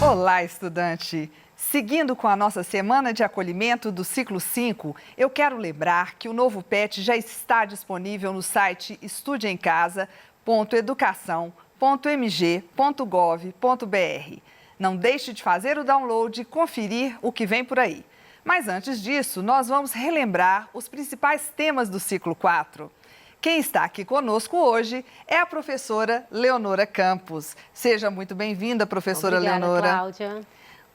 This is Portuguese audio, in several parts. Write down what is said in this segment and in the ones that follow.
Olá, estudante! Seguindo com a nossa semana de acolhimento do ciclo 5, eu quero lembrar que o novo PET já está disponível no site estudeemcasa.educação.mg.gov.br. Não deixe de fazer o download e conferir o que vem por aí. Mas antes disso, nós vamos relembrar os principais temas do ciclo 4. Quem está aqui conosco hoje é a professora Leonora Campos. Seja muito bem-vinda, professora Obrigada, Leonora. Cláudia.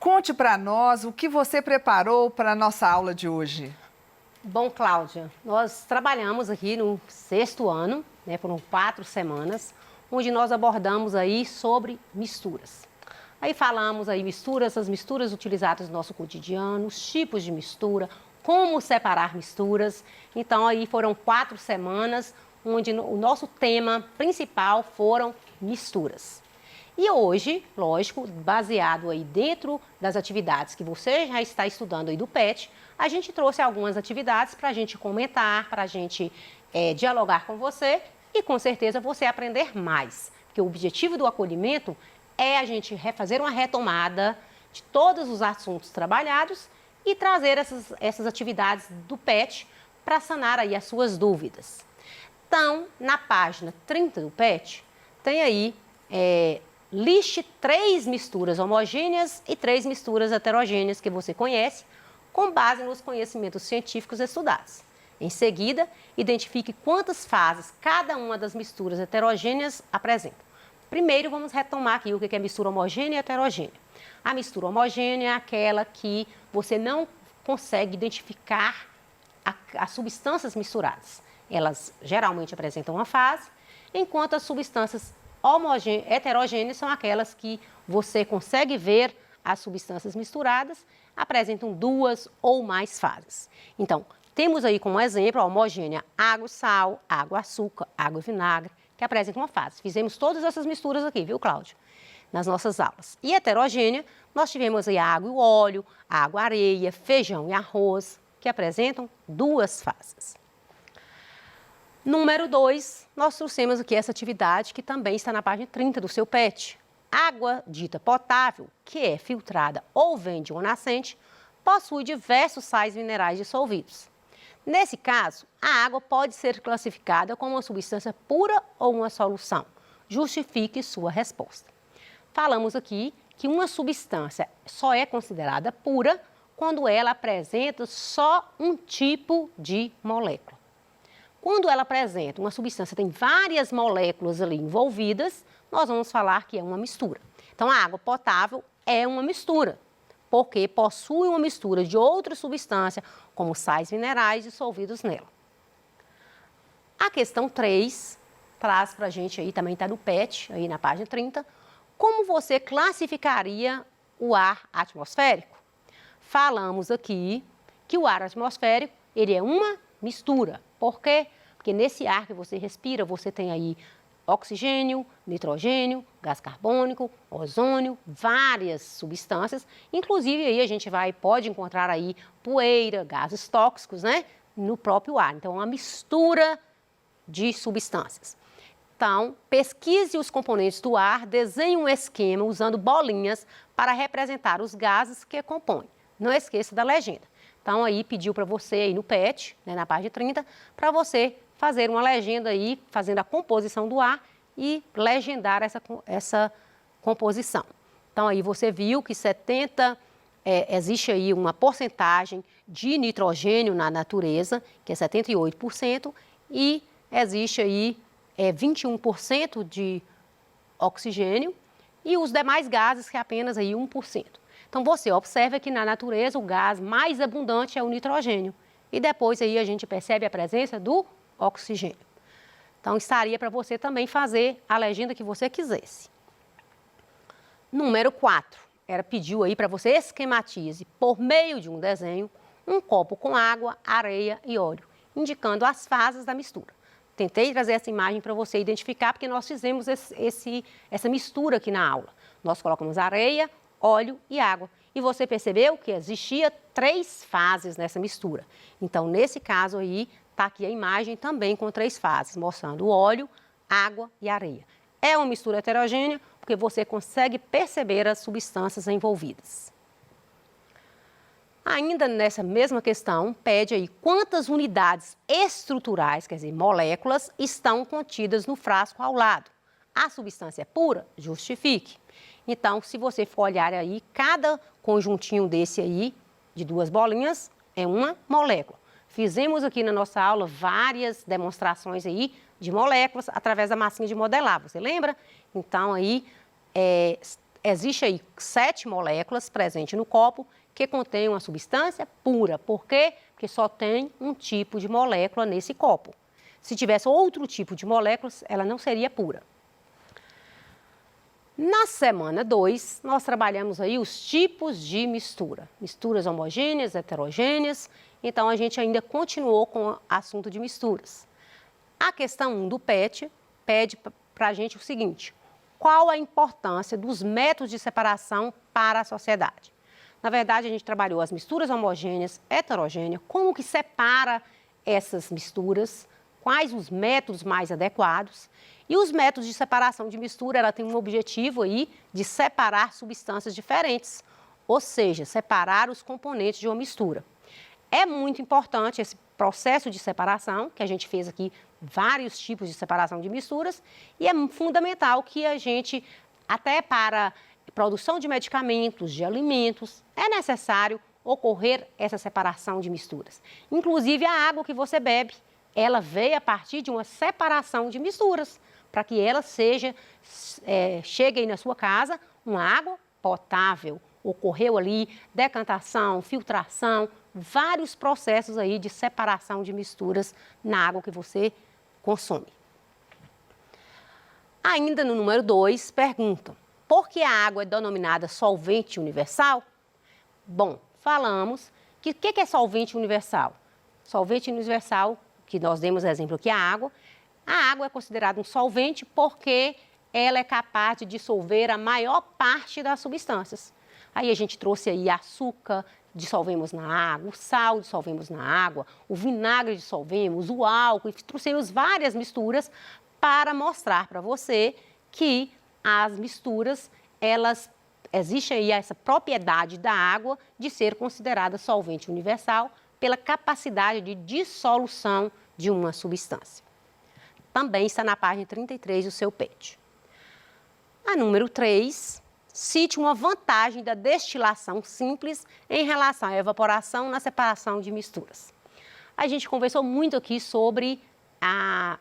Conte para nós o que você preparou para a nossa aula de hoje. Bom, Cláudia, nós trabalhamos aqui no 6º ano, foram 4 semanas, onde nós abordamos aí sobre misturas. Aí falamos aí as misturas utilizadas no nosso cotidiano, os tipos de mistura, como separar misturas. Então, aí foram 4 semanas, onde o nosso tema principal foram misturas. E hoje, lógico, baseado aí dentro das atividades que você já está estudando aí do PET, a gente trouxe algumas atividades para a gente comentar, para a gente dialogar com você e com certeza você aprender mais. Porque o objetivo do acolhimento é a gente fazer uma retomada de todos os assuntos trabalhados e trazer essas atividades do PET para sanar aí as suas dúvidas. Então, na página 30 do PET, tem aí, liste 3 misturas homogêneas e 3 misturas heterogêneas que você conhece, com base nos conhecimentos científicos estudados. Em seguida, identifique quantas fases cada uma das misturas heterogêneas apresenta. Primeiro, vamos retomar aqui o que é mistura homogênea e heterogênea. A mistura homogênea é aquela que você não consegue identificar as substâncias misturadas. Elas geralmente apresentam uma fase, enquanto as substâncias heterogêneas são aquelas que você consegue ver as substâncias misturadas, apresentam 2 ou mais fases. Então, temos aí como exemplo a homogênea água e sal, água, açúcar, água e vinagre, que apresentam uma fase. Fizemos todas essas misturas aqui, viu, Cláudia? Nas nossas aulas. E heterogênea, nós tivemos aí a água e o óleo, a água, areia, feijão e arroz, que apresentam 2 fases. Número 2, nós trouxemos aqui essa atividade que também está na página 30 do seu PET. Água dita potável, que é filtrada ou vem de uma nascente, possui diversos sais minerais dissolvidos. Nesse caso, a água pode ser classificada como uma substância pura ou uma solução. Justifique sua resposta. Falamos aqui que uma substância só é considerada pura quando ela apresenta só um tipo de molécula. Quando ela apresenta uma substância, tem várias moléculas ali envolvidas, nós vamos falar que é uma mistura. Então, a água potável é uma mistura, porque possui uma mistura de outra substância, como sais minerais dissolvidos nela. A questão 3 traz para a gente aí, também está no PET, aí na página 30, como você classificaria o ar atmosférico? Falamos aqui que o ar atmosférico, ele é uma mistura. Por quê? Porque nesse ar que você respira, você tem aí oxigênio, nitrogênio, gás carbônico, ozônio, várias substâncias. Inclusive, aí a gente pode encontrar aí poeira, gases tóxicos, no próprio ar. Então, é uma mistura de substâncias. Então, pesquise os componentes do ar, desenhe um esquema usando bolinhas para representar os gases que compõem. Não esqueça da legenda. Então, aí pediu para você, aí no PET, na página 30, para você fazer uma legenda aí, fazendo a composição do ar e legendar essa composição. Então, aí você viu que existe aí uma porcentagem de nitrogênio na natureza, que é 78%, e existe aí 21% de oxigênio, e os demais gases, que é apenas aí 1%. Então, você observa que na natureza o gás mais abundante é o nitrogênio. E depois aí a gente percebe a presença do oxigênio. Então, estaria para você também fazer a legenda que você quisesse. Número 4. Pediu aí para você esquematize, por meio de um desenho, um copo com água, areia e óleo, indicando as fases da mistura. Tentei trazer essa imagem para você identificar, porque nós fizemos essa mistura aqui na aula. Nós colocamos areia, óleo e água. E você percebeu que existia 3 fases nessa mistura. Então, nesse caso aí, está aqui a imagem também com 3 fases, mostrando o óleo, água e areia. É uma mistura heterogênea porque você consegue perceber as substâncias envolvidas. Ainda nessa mesma questão, pede aí quantas unidades estruturais, quer dizer, moléculas, estão contidas no frasco ao lado. A substância é pura? Justifique. Então, se você for olhar aí, cada conjuntinho desse aí, de 2 bolinhas, é uma molécula. Fizemos aqui na nossa aula várias demonstrações aí de moléculas através da massinha de modelar, você lembra? Então, aí, existe aí 7 moléculas presentes no copo que contém uma substância pura. Por quê? Porque só tem um tipo de molécula nesse copo. Se tivesse outro tipo de moléculas, ela não seria pura. Na semana 2, nós trabalhamos aí os tipos de mistura. Misturas homogêneas, heterogêneas. Então, a gente ainda continuou com o assunto de misturas. A questão 1 do PET pede para a gente o seguinte: qual a importância dos métodos de separação para a sociedade? Na verdade, a gente trabalhou as misturas homogêneas, heterogêneas, como que separa essas misturas, quais os métodos mais adequados. E os métodos de separação de mistura, ela tem um objetivo aí de separar substâncias diferentes, ou seja, separar os componentes de uma mistura. É muito importante esse processo de separação, que a gente fez aqui vários tipos de separação de misturas, e é fundamental que a gente, até para produção de medicamentos, de alimentos, é necessário ocorrer essa separação de misturas. Inclusive, a água que você bebe, ela veio a partir de uma separação de misturas, para que ela chegue aí na sua casa uma água potável. Ocorreu ali decantação, filtração, vários processos aí de separação de misturas na água que você consome. Ainda no número 2, perguntam: por que a água é denominada solvente universal? Bom, falamos que o que é solvente universal? Solvente universal, que nós demos exemplo aqui, a água é considerada um solvente porque ela é capaz de dissolver a maior parte das substâncias. Aí a gente trouxe aí açúcar, dissolvemos na água, o sal dissolvemos na água, o vinagre dissolvemos, o álcool, e trouxemos várias misturas para mostrar para você que as misturas, existe aí essa propriedade da água de ser considerada solvente universal pela capacidade de dissolução de uma substância. Também está na página 33 do seu PET. A número 3, cite uma vantagem da destilação simples em relação à evaporação na separação de misturas. A gente conversou muito aqui sobre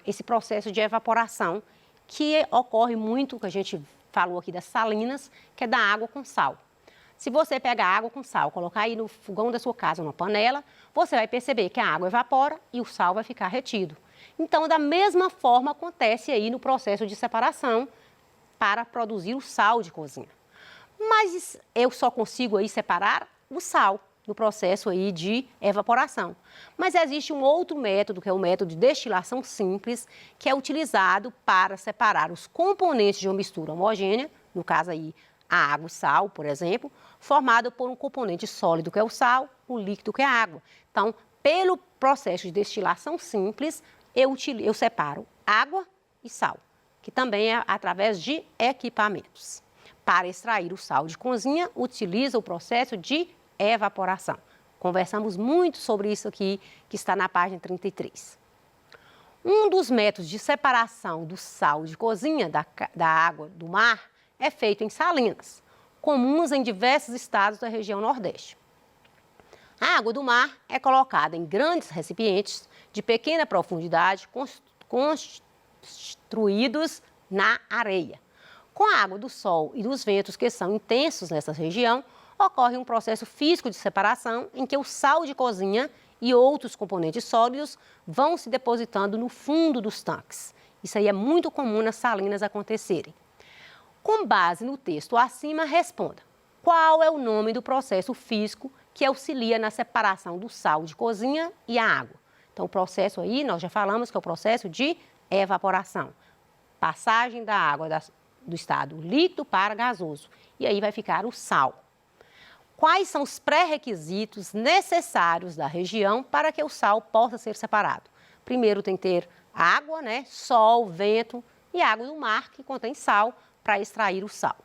esse processo de evaporação, que ocorre muito, que a gente falou aqui das salinas, que é da água com sal. Se você pegar água com sal, colocar aí no fogão da sua casa, numa panela, você vai perceber que a água evapora e o sal vai ficar retido. Então, da mesma forma, acontece aí no processo de separação para produzir o sal de cozinha. Mas eu só consigo aí separar o sal no processo aí de evaporação. Mas existe um outro método, que é o método de destilação simples, que é utilizado para separar os componentes de uma mistura homogênea, no caso aí a água e sal, por exemplo, formado por um componente sólido, que é o sal, o líquido, que é a água. Então, pelo processo de destilação simples, eu separo água e sal, que também é através de equipamentos. Para extrair o sal de cozinha, utiliza o processo de evaporação. Conversamos muito sobre isso aqui, que está na página 33. Um dos métodos de separação do sal de cozinha da água do mar é feito em salinas, comuns em diversos estados da região Nordeste. A água do mar é colocada em grandes recipientes de pequena profundidade, construídos na areia. Com a água do sol e dos ventos que são intensos nessa região, ocorre um processo físico de separação em que o sal de cozinha e outros componentes sólidos vão se depositando no fundo dos tanques. Isso aí é muito comum nas salinas acontecerem. Com base no texto acima, responda: qual é o nome do processo físico que auxilia na separação do sal de cozinha e a água? Então, o processo aí, nós já falamos que é o processo de evaporação. Passagem da água do estado líquido para gasoso. E aí vai ficar o sal. Quais são os pré-requisitos necessários da região para que o sal possa ser separado? Primeiro tem que ter água, sol, vento e água do mar, que contém sal, para extrair o sal.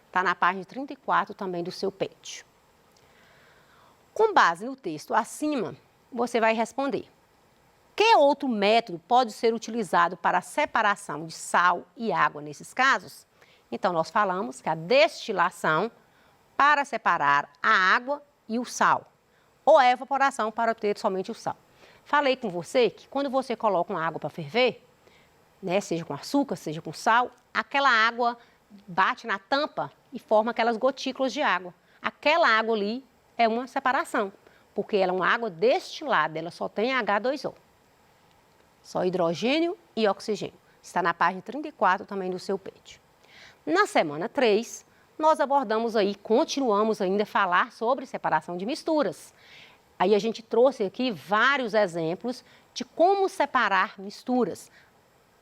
Está na página 34 também do seu PET. Com base no texto acima, você vai responder: que outro método pode ser utilizado para a separação de sal e água nesses casos? Então, nós falamos que a destilação para separar a água e o sal, ou a evaporação para obter somente o sal. Falei com você que quando você coloca uma água para ferver, né, seja com açúcar, seja com sal, aquela água bate na tampa e forma aquelas gotículas de água. Aquela água ali é uma separação, porque ela é uma água destilada, ela só tem H2O. Só hidrogênio e oxigênio. Está na página 34 também do seu PET. Na semana 3, nós abordamos aí, continuamos ainda a falar sobre separação de misturas. Aí a gente trouxe aqui vários exemplos de como separar misturas.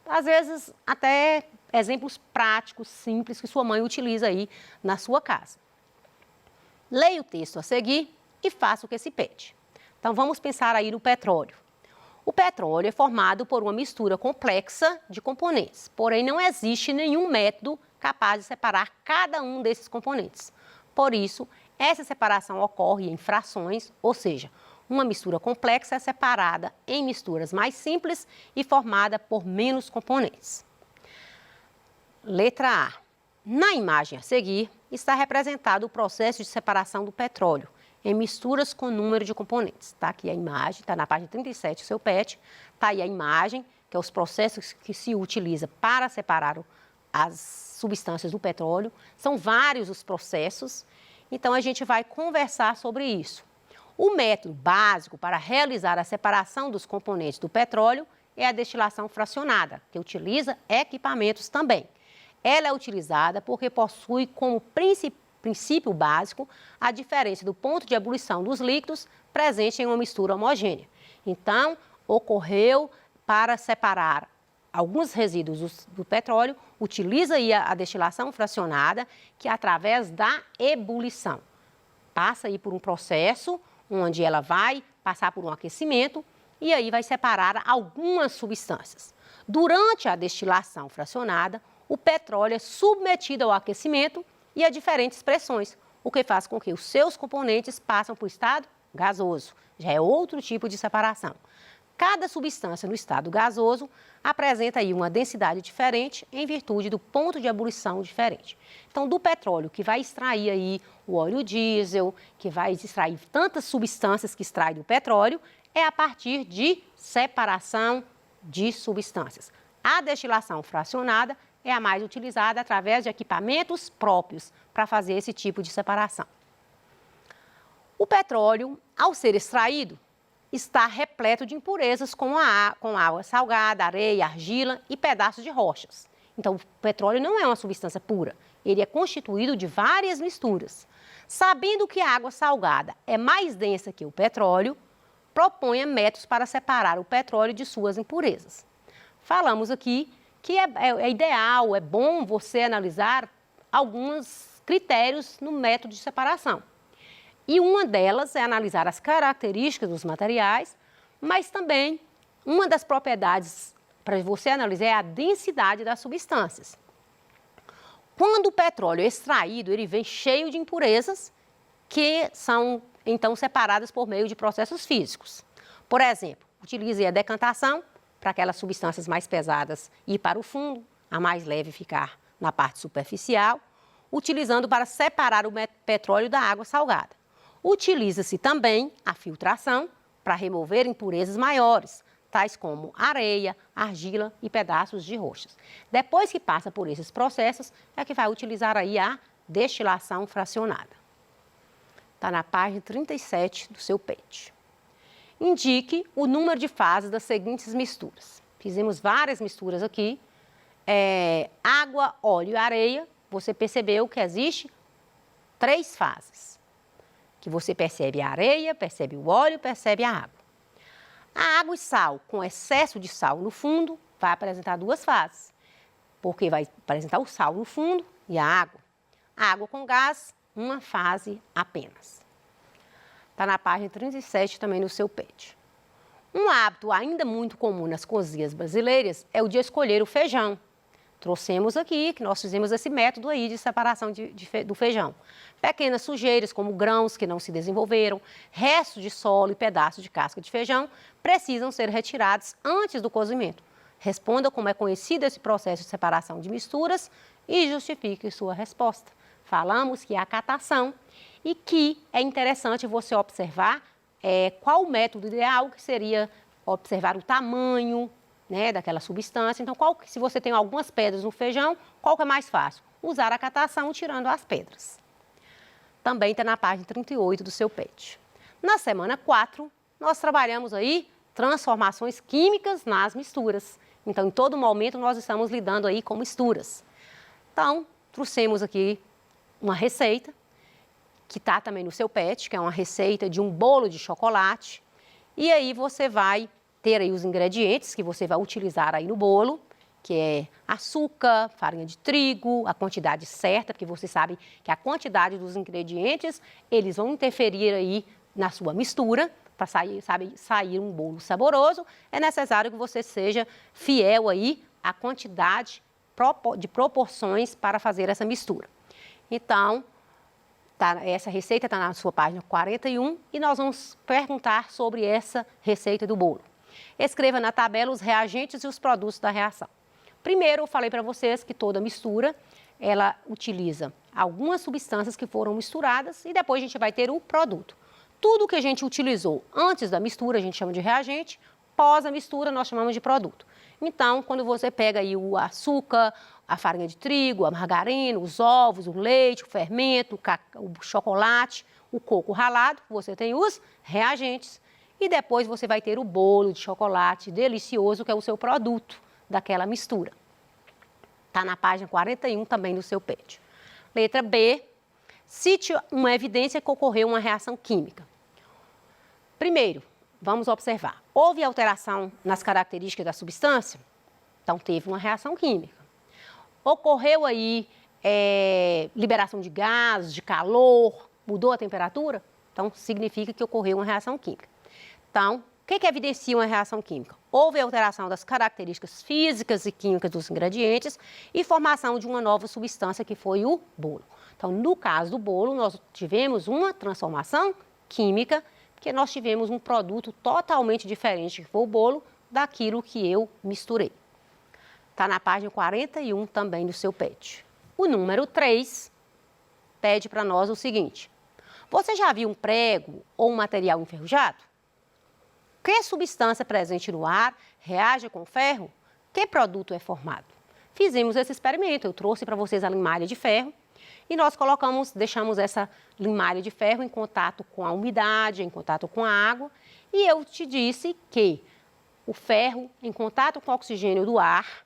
Às vezes até exemplos práticos, simples, que sua mãe utiliza aí na sua casa. Leia o texto a seguir e faça o que se pede. Então vamos pensar aí no petróleo. O petróleo é formado por uma mistura complexa de componentes, porém não existe nenhum método capaz de separar cada um desses componentes. Por isso, essa separação ocorre em frações, ou seja, uma mistura complexa é separada em misturas mais simples e formada por menos componentes. Letra A. Na imagem a seguir, está representado o processo de separação do petróleo em misturas com número de componentes. Está aqui a imagem, está na página 37 do seu PET. Está aí a imagem, que é os processos que se utiliza para separar as substâncias do petróleo. São vários os processos, então a gente vai conversar sobre isso. O método básico para realizar a separação dos componentes do petróleo é a destilação fracionada, que utiliza equipamentos também. Ela é utilizada porque possui como princípio básico a diferença do ponto de ebulição dos líquidos presente em uma mistura homogênea. Então, ocorreu para separar alguns resíduos do petróleo, utiliza aí a destilação fracionada, que é através da ebulição. Passa aí por um processo onde ela vai passar por um aquecimento e aí vai separar algumas substâncias. Durante a destilação fracionada, o petróleo é submetido ao aquecimento e a diferentes pressões, o que faz com que os seus componentes passem para o estado gasoso. Já é outro tipo de separação. Cada substância no estado gasoso apresenta aí uma densidade diferente em virtude do ponto de ebulição diferente. Então, do petróleo que vai extrair aí o óleo diesel, que vai extrair tantas substâncias que extrai do petróleo, é a partir de separação de substâncias. A destilação fracionada é a mais utilizada através de equipamentos próprios para fazer esse tipo de separação. O petróleo, ao ser extraído, está repleto de impurezas com água salgada, areia, argila e pedaços de rochas. Então, o petróleo não é uma substância pura, ele é constituído de várias misturas. Sabendo que a água salgada é mais densa que o petróleo, proponha métodos para separar o petróleo de suas impurezas. Falamos aqui que é ideal, é bom você analisar alguns critérios no método de separação. E uma delas é analisar as características dos materiais, mas também uma das propriedades para você analisar é a densidade das substâncias. Quando o petróleo é extraído, ele vem cheio de impurezas que são então separadas por meio de processos físicos. Por exemplo, utilize a decantação para aquelas substâncias mais pesadas ir para o fundo, a mais leve ficar na parte superficial, utilizando para separar o petróleo da água salgada. Utiliza-se também a filtração para remover impurezas maiores, tais como areia, argila e pedaços de rochas. Depois que passa por esses processos, é que vai utilizar aí a destilação fracionada. Está na página 37 do seu PET. Indique o número de fases das seguintes misturas. Fizemos várias misturas aqui. Água, óleo e areia. Você percebeu que existe 3 fases. Que você percebe a areia, percebe o óleo, percebe a água. A água e sal, com excesso de sal no fundo, vai apresentar 2 fases. Porque vai apresentar o sal no fundo e a água. A água com gás, uma fase apenas. Está na página 37 também no seu PET. Um hábito ainda muito comum nas cozinhas brasileiras é o de escolher o feijão. trouxemos aqui, que nós fizemos esse método aí de separação do feijão. Pequenas sujeiras, como grãos que não se desenvolveram, restos de solo e pedaços de casca de feijão, precisam ser retirados antes do cozimento. Responda como é conhecido esse processo de separação de misturas e justifique sua resposta. Falamos que é a catação e que é interessante você observar qual o método ideal, que seria observar o tamanho, né, daquela substância. Então, se você tem algumas pedras no feijão, qual que é mais fácil? Usar a catação tirando as pedras. Também está na página 38 do seu PET. Na semana 4, nós trabalhamos aí transformações químicas nas misturas. Então, em todo momento, nós estamos lidando aí com misturas. Então, trouxemos aqui uma receita, que está também no seu PET, que é uma receita de um bolo de chocolate. E aí você vai ter aí os ingredientes que você vai utilizar aí no bolo, que é açúcar, farinha de trigo, a quantidade certa, porque você sabe que a quantidade dos ingredientes, eles vão interferir aí na sua mistura, para sair um bolo saboroso. É necessário que você seja fiel aí à quantidade de proporções para fazer essa mistura. Então, essa receita está na sua página 41 e nós vamos perguntar sobre essa receita do bolo. Escreva na tabela os reagentes e os produtos da reação. Primeiro, eu falei para vocês que toda mistura, ela utiliza algumas substâncias que foram misturadas e depois a gente vai ter o produto. Tudo que a gente utilizou antes da mistura, a gente chama de reagente, pós a mistura, nós chamamos de produto. Então, quando você pega aí o açúcar, a farinha de trigo, a margarina, os ovos, o leite, o fermento, o chocolate, o coco ralado, você tem os reagentes. E depois você vai ter o bolo de chocolate delicioso, que é o seu produto daquela mistura. Está na página 41 também no seu PET. Letra B, cite uma evidência que ocorreu uma reação química. Primeiro, vamos observar. Houve alteração nas características da substância? Então, teve uma reação química. Ocorreu aí liberação de gases, de calor, mudou a temperatura? Então, significa que ocorreu uma reação química. Então, o que evidencia uma reação química? Houve alteração das características físicas e químicas dos ingredientes e formação de uma nova substância que foi o bolo. Então, no caso do bolo, nós tivemos uma transformação química, porque nós tivemos um produto totalmente diferente, que foi o bolo, daquilo que eu misturei. Está na página 41 também do seu PET. O número 3 pede para nós o seguinte: você já viu um prego ou um material enferrujado? Que substância presente no ar reage com ferro? Que produto é formado? Fizemos esse experimento, eu trouxe para vocês a limalha de ferro e nós deixamos essa limalha de ferro em contato com a umidade, em contato com a água, e eu te disse que o ferro, em contato com o oxigênio do ar,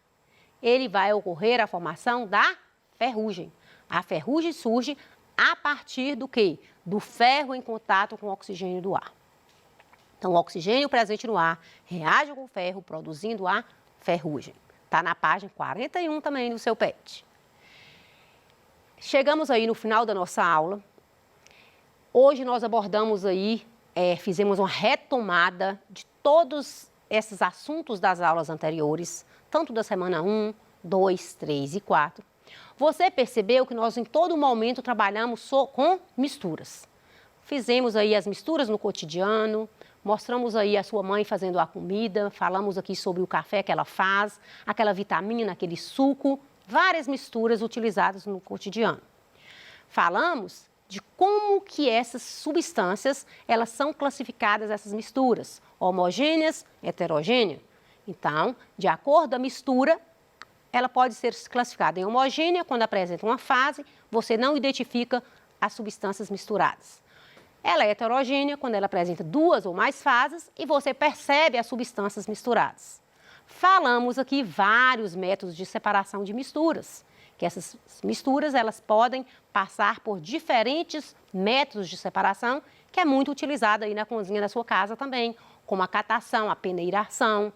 ele vai ocorrer a formação da ferrugem. A ferrugem surge a partir do quê? Do ferro em contato com o oxigênio do ar. Então, o oxigênio presente no ar reage com o ferro, produzindo a ferrugem. Está na página 41 também no seu PET. Chegamos aí no final da nossa aula. Hoje nós abordamos aí, fizemos uma retomada de todos esses assuntos das aulas anteriores, tanto da semana 1, 2, 3 e 4. Você percebeu que nós em todo momento trabalhamos com misturas. Fizemos aí as misturas no cotidiano, mostramos aí a sua mãe fazendo a comida, falamos aqui sobre o café que ela faz, aquela vitamina, aquele suco, várias misturas utilizadas no cotidiano. Falamos de como que essas substâncias, elas são classificadas, essas misturas, homogêneas, heterogêneas. Então, de acordo com a mistura, ela pode ser classificada em homogênea, quando apresenta uma fase, você não identifica as substâncias misturadas. Ela é heterogênea quando ela apresenta duas ou mais fases e você percebe as substâncias misturadas. Falamos aqui vários métodos de separação de misturas, que essas misturas elas podem passar por diferentes métodos de separação, que é muito utilizado aí na cozinha da sua casa também, como a catação, a peneiração.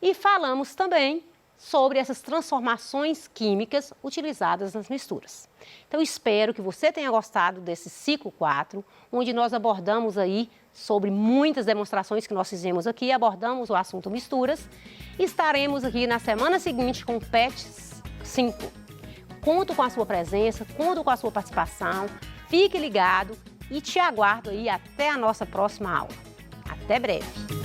E falamos também sobre essas transformações químicas utilizadas nas misturas. Então, espero que você tenha gostado desse ciclo 4, onde nós abordamos aí sobre muitas demonstrações que nós fizemos aqui, abordamos o assunto misturas. Estaremos aqui na semana seguinte com o PET 5. Conto com a sua presença, conto com a sua participação. Fique ligado e te aguardo aí até a nossa próxima aula. Até breve!